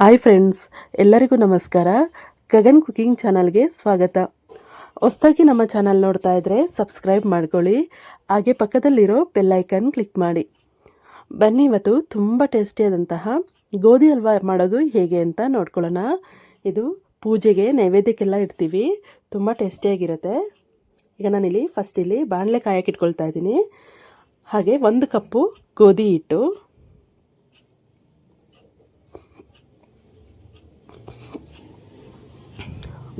Hi friends, ಎಲ್ಲರಿಗೂ ನಮಸ್ಕಾರ. Gagan cooking ಚಾನಲ್ಗೆ ಸ್ವಾಗತ. ಹೊಸದಾಗಿ ನಮ್ಮ ಚಾನಲ್ ನೋಡ್ತಾ ಇದ್ದರೆ ಸಬ್ಸ್ಕ್ರೈಬ್ ಮಾಡ್ಕೊಳ್ಳಿ, ಹಾಗೆ ಪಕ್ಕದಲ್ಲಿರೋ ಬೆಲ್ ಐಕನ್ ಕ್ಲಿಕ್ ಮಾಡಿ. ಬನ್ನಿ ಇವತ್ತು ತುಂಬ ಟೇಸ್ಟಿಯಾದಂತಹ ಗೋಧಿ ಹಲ್ವಾ ಮಾಡೋದು ಹೇಗೆ ಅಂತ ನೋಡ್ಕೊಳ್ಳೋಣ. ಇದು ಪೂಜೆಗೆ ನೈವೇದ್ಯಕ್ಕೆಲ್ಲ ಇಡ್ತೀವಿ, ತುಂಬ ಟೇಸ್ಟಿಯಾಗಿರುತ್ತೆ. ಈಗ ನಾನಿಲ್ಲಿ ಫಸ್ಟ್ ಇಲ್ಲಿ ಬಾಣಲೆ ಕಾಯಕ್ಕೆ ಇಟ್ಕೊಳ್ತಾ ಇದ್ದೀನಿ. ಹಾಗೆ 1 ಕಪ್ಪು ಗೋಧಿ ಹಿಟ್ಟು,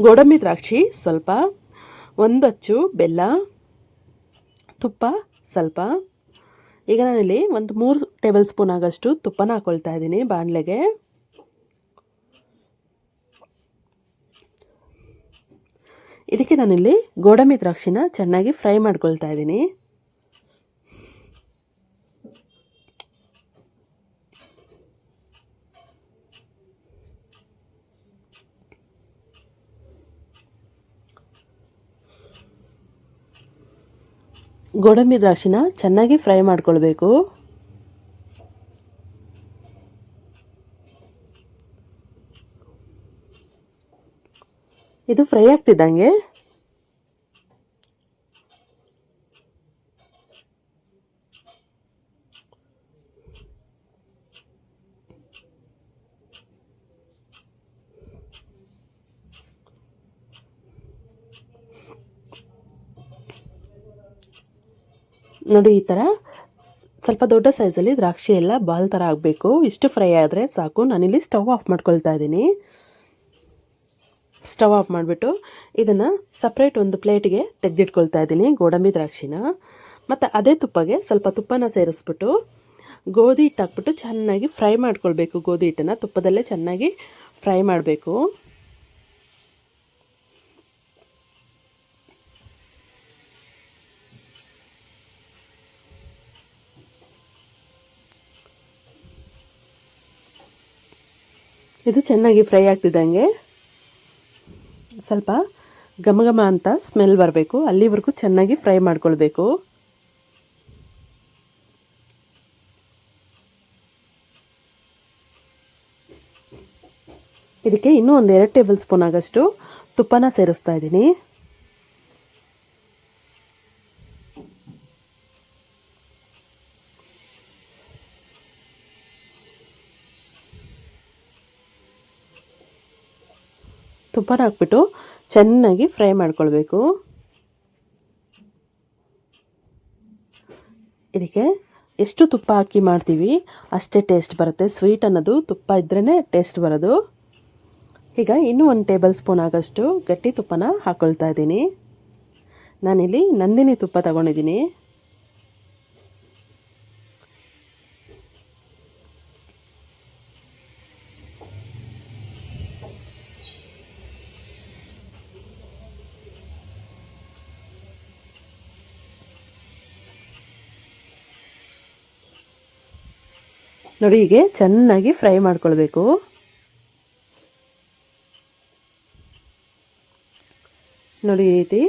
ಗೋಡಂಬಿ ದ್ರಾಕ್ಷಿ ಸ್ವಲ್ಪ, 1 ಅಚ್ಚು ಬೆಲ್ಲ, ತುಪ್ಪ ಸ್ವಲ್ಪ. ಈಗ ನಾನಿಲ್ಲಿ 3 ಟೇಬಲ್ ಸ್ಪೂನ್ ಆಗೋಷ್ಟು ತುಪ್ಪನ ಹಾಕ್ಕೊಳ್ತಾ ಇದ್ದೀನಿ ಬಾಣಲೆಗೆ. ಇದಕ್ಕೆ ನಾನಿಲ್ಲಿ ಗೋಡಂಬಿ ದ್ರಾಕ್ಷಿನ ಚೆನ್ನಾಗಿ ಫ್ರೈ ಮಾಡ್ಕೊಳ್ತಾ ಇದ್ದೀನಿ. ಗೋಡಂಬಿ ದ್ರಾಕ್ಷಿನ ಚೆನ್ನಾಗಿ ಫ್ರೈ ಮಾಡ್ಕೊಳ್ಬೇಕು. ಇದು ಫ್ರೈ ಆಗ್ತಿದ್ದಂಗೆ ನೋಡಿ, ಈ ಥರ ಸ್ವಲ್ಪ ದೊಡ್ಡ ಸೈಜಲ್ಲಿ ದ್ರಾಕ್ಷಿ ಎಲ್ಲ ಬಾಲ್ ಥರ ಆಗಬೇಕು. ಇಷ್ಟು ಫ್ರೈ ಆದರೆ ಸಾಕು. ನಾನಿಲ್ಲಿ ಸ್ಟವ್ ಆಫ್ ಮಾಡ್ಕೊಳ್ತಾ ಇದ್ದೀನಿ. ಸ್ಟವ್ ಆಫ್ ಮಾಡಿಬಿಟ್ಟು ಇದನ್ನು ಸಪ್ರೇಟ್ ಒಂದು ಪ್ಲೇಟ್ಗೆ ತೆಗೆದಿಟ್ಕೊಳ್ತಾ ಇದ್ದೀನಿ ಗೋಡಂಬಿ ದ್ರಾಕ್ಷಿನ. ಮತ್ತು ಅದೇ ತುಪ್ಪಗೆ ಸ್ವಲ್ಪ ತುಪ್ಪನ ಸೇರಿಸ್ಬಿಟ್ಟು ಗೋಧಿ ಹಿಟ್ಟು ಹಾಕ್ಬಿಟ್ಟು ಚೆನ್ನಾಗಿ ಫ್ರೈ ಮಾಡ್ಕೊಳ್ಬೇಕು. ಗೋಧಿ ಹಿಟ್ಟನ್ನು ತುಪ್ಪದಲ್ಲೇ ಚೆನ್ನಾಗಿ ಫ್ರೈ ಮಾಡಬೇಕು. ಇದು ಚೆನ್ನಾಗಿ ಫ್ರೈ ಆಗ್ತಿದ್ದಂಗೆ ಸ್ವಲ್ಪ ಘಮ ಘಮ ಅಂತ ಸ್ಮೆಲ್ ಬರಬೇಕು, ಅಲ್ಲಿವರೆಗೂ ಚೆನ್ನಾಗಿ ಫ್ರೈ ಮಾಡ್ಕೊಳ್ಬೇಕು. ಇದಕ್ಕೆ ಇನ್ನೂ 2 ಟೇಬಲ್ ಸ್ಪೂನ್ ಆಗೋಷ್ಟು ತುಪ್ಪನ ಸೇರಿಸ್ತಾ ಇದ್ದೀನಿ. ತುಪ್ಪನ ಹಾಕ್ಬಿಟ್ಟು ಚೆನ್ನಾಗಿ ಫ್ರೈ ಮಾಡ್ಕೊಳ್ಬೇಕು. ಇದಕ್ಕೆ ಎಷ್ಟು ತುಪ್ಪ ಹಾಕಿ ಮಾಡ್ತೀವಿ ಅಷ್ಟೇ ಟೇಸ್ಟ್ ಬರುತ್ತೆ. ಸ್ವೀಟ್ ಅನ್ನೋದು ತುಪ್ಪ ಇದ್ರೇ ಟೇಸ್ಟ್ ಬರೋದು. ಈಗ ಇನ್ನೂ 1 ಟೇಬಲ್ ಸ್ಪೂನ್ ಆಗೋಷ್ಟು ಗಟ್ಟಿ ತುಪ್ಪನ ಹಾಕ್ಕೊಳ್ತಾ ಇದ್ದೀನಿ. ನಾನಿಲ್ಲಿ ನಂದಿನಿ ತುಪ್ಪ ತಗೊಂಡಿದ್ದೀನಿ. ನೋಡಿ, ಹೀಗೆ ಚೆನ್ನಾಗಿ ಫ್ರೈ ಮಾಡ್ಕೊಳ್ಬೇಕು. ನೋಡಿ, ಈ ರೀತಿ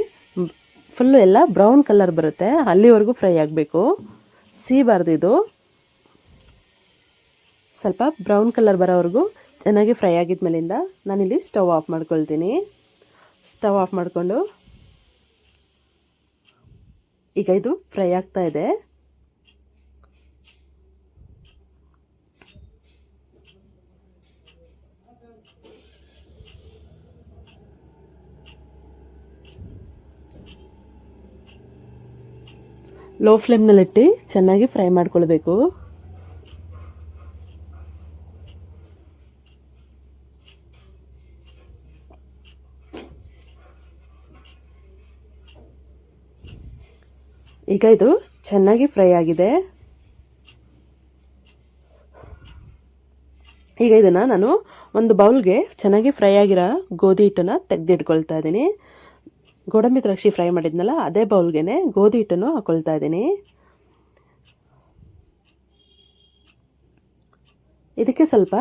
ಫುಲ್ಲು ಎಲ್ಲ ಬ್ರೌನ್ ಕಲರ್ ಬರುತ್ತೆ, ಅಲ್ಲಿವರೆಗೂ ಫ್ರೈ ಆಗಬೇಕು. ಸೀಬಾರ್ದು ಇದು. ಸ್ವಲ್ಪ ಬ್ರೌನ್ ಕಲರ್ ಬರೋವರೆಗೂ ಚೆನ್ನಾಗಿ ಫ್ರೈ ಆಗಿದ್ಮೇಲಿಂದ ನಾನಿಲ್ಲಿ ಸ್ಟವ್ ಆಫ್ ಮಾಡ್ಕೊಳ್ತೀನಿ. ಸ್ಟವ್ ಆಫ್ ಮಾಡಿಕೊಂಡು ಈಗ ಇದು ಫ್ರೈ ಆಗ್ತಾ ಇದೆ. ಲೋ ಫ್ಲೇಮ್ನಲ್ಲಿಟ್ಟು ಚೆನ್ನಾಗಿ ಫ್ರೈ ಮಾಡ್ಕೊಳ್ಬೇಕು. ಈಗ ಇದು ಚೆನ್ನಾಗಿ ಫ್ರೈ ಆಗಿದೆ. ಈಗ ಇದನ್ನು ನಾನು ಒಂದು ಬೌಲ್ಗೆ ಚೆನ್ನಾಗಿ ಫ್ರೈ ಆಗಿರೋ ಗೋಧಿ ಹಿಟ್ಟನ್ನು ತೆಗೆದಿಟ್ಕೊಳ್ತಾ ಇದ್ದೀನಿ. ಗೋಡಂಬಿ ದ್ರಾಕ್ಷಿ ಫ್ರೈ ಮಾಡಿದ್ನಲ್ಲ, ಅದೇ ಬೌಲ್ಗೆ ಗೋಧಿ ಹಿಟ್ಟನ್ನು ಹಾಕ್ಕೊಳ್ತಾ ಇದ್ದೀನಿ. ಇದಕ್ಕೆ ಸ್ವಲ್ಪ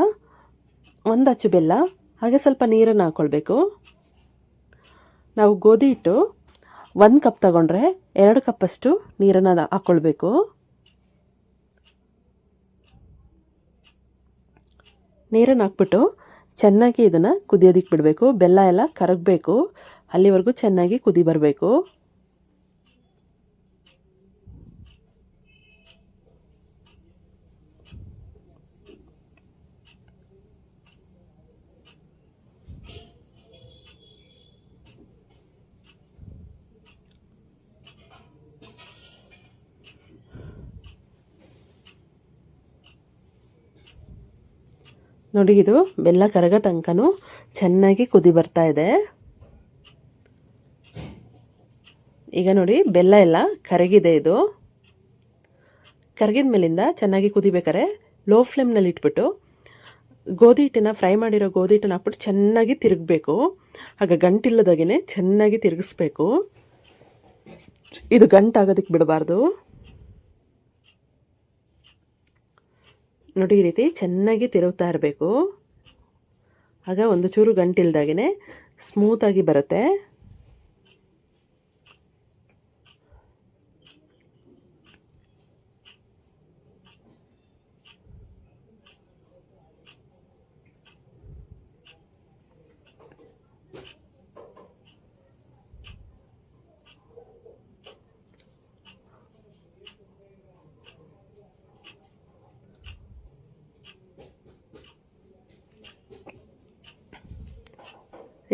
1 ಅಚ್ಚು ಬೆಲ್ಲ, ಹಾಗೆ ಸ್ವಲ್ಪ ನೀರನ್ನು ಹಾಕ್ಕೊಳ್ಬೇಕು. ನಾವು ಗೋಧಿ ಹಿಟ್ಟು 1 ಕಪ್ ತಗೊಂಡ್ರೆ 2 ಕಪ್ಪಷ್ಟು ನೀರನ್ನು ಹಾಕ್ಕೊಳ್ಬೇಕು. ನೀರನ್ನು ಹಾಕ್ಬಿಟ್ಟು ಚೆನ್ನಾಗಿ ಇದನ್ನು ಕುದಿಯೋದಕ್ಕೆ ಬಿಡಬೇಕು. ಬೆಲ್ಲ ಎಲ್ಲ ಕರಗಬೇಕು, ಅಲ್ಲಿವರೆಗೂ ಚೆನ್ನಾಗಿ ಕುದಿ ಬರಬೇಕು. ನೋಡಿ, ಇದು ಬೆಲ್ಲ ಕರಗೋ ತನಕನೂ ಚೆನ್ನಾಗಿ ಕುದಿ ಬರ್ತಾ ಇದೆ. ಈಗ ನೋಡಿ, ಬೆಲ್ಲ ಎಲ್ಲ ಕರಗಿದೆ. ಇದು ಕರಗಿದ ಮೇಲಿಂದ ಚೆನ್ನಾಗಿ ಕುದಿಬೇಕಾರೆ ಲೋ ಫ್ಲೇಮ್ನಲ್ಲಿ ಇಟ್ಬಿಟ್ಟು ಗೋಧಿ ಹಿಟ್ಟನ್ನು, ಫ್ರೈ ಮಾಡಿರೋ ಗೋಧಿ ಹಿಟ್ಟನ್ನು ಹಾಕ್ಬಿಟ್ಟು ಚೆನ್ನಾಗಿ ತಿರುಗಬೇಕು. ಆಗ ಗಂಟಿಲ್ಲದಾಗೆ ಚೆನ್ನಾಗಿ ತಿರುಗಿಸ್ಬೇಕು. ಇದು ಗಂಟಾಗೋದಕ್ಕೆ ಬಿಡಬಾರ್ದು. ನೋಡಿ, ಈ ರೀತಿ ಚೆನ್ನಾಗಿ ತಿರುಗ್ತಾ ಇರಬೇಕು. ಆಗ ಒಂದು ಚೂರು ಗಂಟಿಲ್ದಾಗೆ ಸ್ಮೂತಾಗಿ ಬರುತ್ತೆ.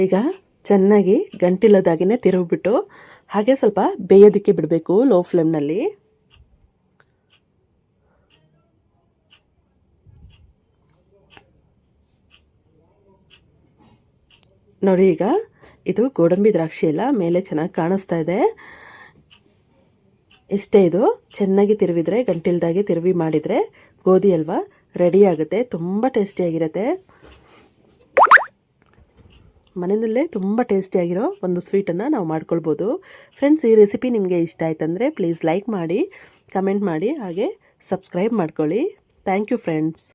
ಈಗ ಚೆನ್ನಾಗಿ ಗಂಟಿಲ್ಲದಾಗಿನೇ ತಿರುಗಿಬಿಟ್ಟು ಹಾಗೆ ಸ್ವಲ್ಪ ಬೇಯೋದಕ್ಕೆ ಬಿಡಬೇಕು ಲೋ ಫ್ಲೇಮ್ನಲ್ಲಿ. ನೋಡಿ, ಈಗ ಇದು ಗೋಡಂಬಿ ದ್ರಾಕ್ಷಿ ಎಲ್ಲ ಮೇಲೆ ಚೆನ್ನಾಗಿ ಕಾಣಿಸ್ತಾ ಇದೆ. ಇಷ್ಟೇ, ಇದು ಚೆನ್ನಾಗಿ ತಿರುವಿದ್ರೆ, ಗಂಟಿಲ್ದಾಗೆ ತಿರುವಿ ಮಾಡಿದರೆ ಗೋಧಿ ಹಲ್ವಾ ರೆಡಿ ಆಗುತ್ತೆ. ತುಂಬ ಟೇಸ್ಟಿಯಾಗಿರುತ್ತೆ. ಮನೆಯಲ್ಲೇ ತುಂಬ ಟೇಸ್ಟಿಯಾಗಿರೋ ಒಂದು ಸ್ವೀಟನ್ನು ನಾವು ಮಾಡ್ಕೊಳ್ಬೋದು. ಫ್ರೆಂಡ್ಸ್, ಈ ರೆಸಿಪಿ ನಿಮಗೆ ಇಷ್ಟ ಆಯ್ತಂದರೆ ಪ್ಲೀಸ್ ಲೈಕ್ ಮಾಡಿ, ಕಮೆಂಟ್ ಮಾಡಿ, ಹಾಗೆ ಸಬ್ಸ್ಕ್ರೈಬ್ ಮಾಡ್ಕೊಳ್ಳಿ. Thank you friends.